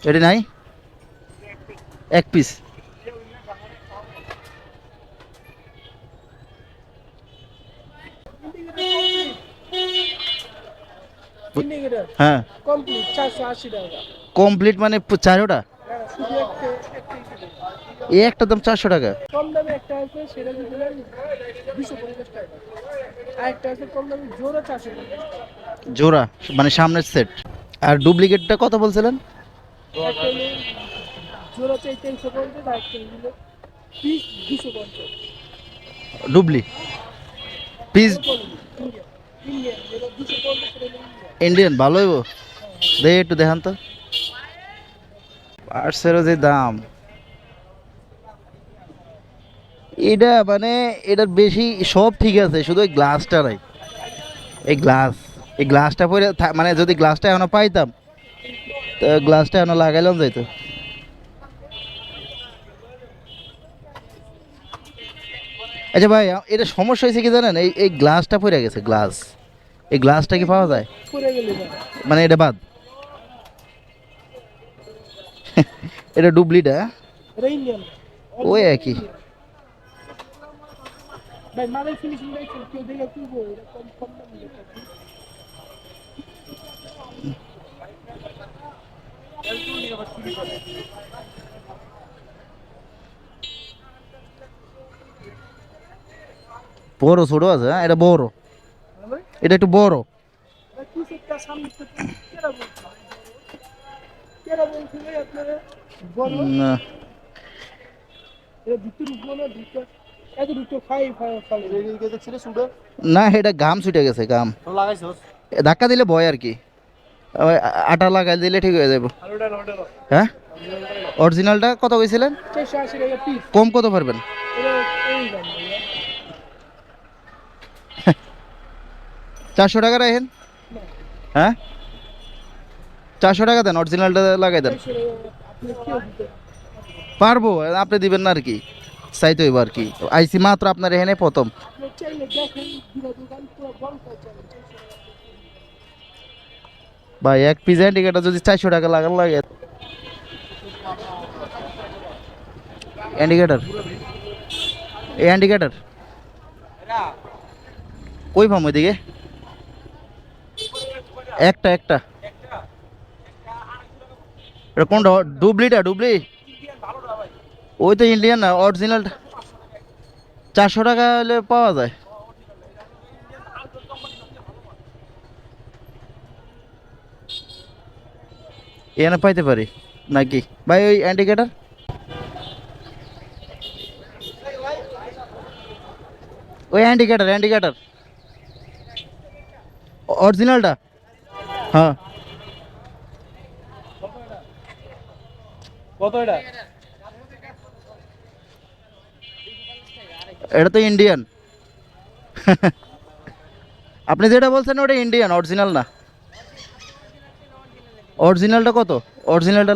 এটা নাই, এক পিস। হ্যাঁ কমপ্লিট 480 টাকা। কমপ্লিট মানে চারোটা, শুধু একটা এই একটা দাম 400 টাকা। কম দামে একটা আছে, সেটা যদি নেন 250 টাকা। আর একটা আছে কম দামে জোড়া 450 টাকা। জোড়া মানে সামনের সেট। আর ডুপ্লিকেটটা কত বলছিলেন? একটা হলো জোড়া চাই 350, আর একটা হলো পিস 250। ডুবলি পিস ভালো কোয়ালিটি ইন্ডিয়ান, ইন্ডিয়ান যেটা 250 সেটা হলো ইন্ডিয়ান। ইন্ডিয়ান ভালো হইব, দেখে একটু দেখান তো। পার্সেরও যে দাম, এটা মানে এটার বেশি সব ঠিক আছে, শুধু ওই গ্লাসটা নাই। এই গ্লাস, এই গ্লাসটা পরে মানে যদি গ্লাসটা এখনো পাইতাম, তো গ্লাসটা এখনো লাগাইলাম যাইতো। আচ্ছা ভাই, এটা সমস্যা হয়েছে কি জানেন, এই এই গ্লাসটা পড়ে গেছে, গ্লাস। এই গ্লাসটা কি পাওয়া যায়? পরে গেলে না, মানে এটা বাদ, এটা ডুবলিটা। এটা ইন্ডিয়ান। ওই একই। ভাই মালের ফিনিশিং দেখছেন, কেউ দেখে কিনবো, এটা কম কম দামে দেখতে। বড় ছোট আছে, হ্যাঁ এটা বড়, এটা একটু বড়। পিসেরটা সামনে থেকে কেরা বলছে, কেরা বলছে ভাই আপনারা বড়, না এটা ভিতর বড়, ভিতর এত ভিতর খালি রেডি দেখছিলে সুডা না, এটা গাম ছুটে গেছে, গাম লাগাইছস। ধাক্কা দিলে ভয় আর কি। ওই আটা লাগাই দিলে ঠিক হয়ে যাবে। হ্যাঁ অরিজিনালটা কত কইছিলেন? 480 টাকা পিস। কম কত পারবেন? এটা এই দাম ভাইয়া। 400 টাকা রাখেন। না, হ্যাঁ 400 টাকা দেন, অরিজিনালটা লাগাই দেন। 400 টাকা আপনি কেউ দিতে পারবো, আপনি দিবেন না আর কি, চাইতে হইব আর কি। আইসি মাত্র আপনার এখানে প্রথম। আপনি চাইলে দেখেন, পুরো দোকান পুরো বন্ধ করে চাইলে 400 টাকা। ভাই এক পিস হ্যান্ডিকেটার যদি 400 টাকা লাগান লাগে। ইন্ডিকেটর, এই ইন্ডিকেটর কই পাম ওইদিকে? একটা একটা এটা কোনটা? ডুবলিটা, ডুবলি ওই তো ইন্ডিয়ান না, অরিজিনালটা 400 টাকা হলে পাওয়া যায়। এখানে পাইতে পারি নাকি ভাই ওই ইন্ডিকেটর? ওই ইন্ডিকেটর, ইন্ডিকেটর অরিজিনালটা। হ্যাঁ কত এটা? এটা তো ইন্ডিয়ান। আপনি যেটা বলছেন ওটা ইন্ডিয়ান, অরিজিনাল না। অরিজিনালটা কত? অরিজিনালটা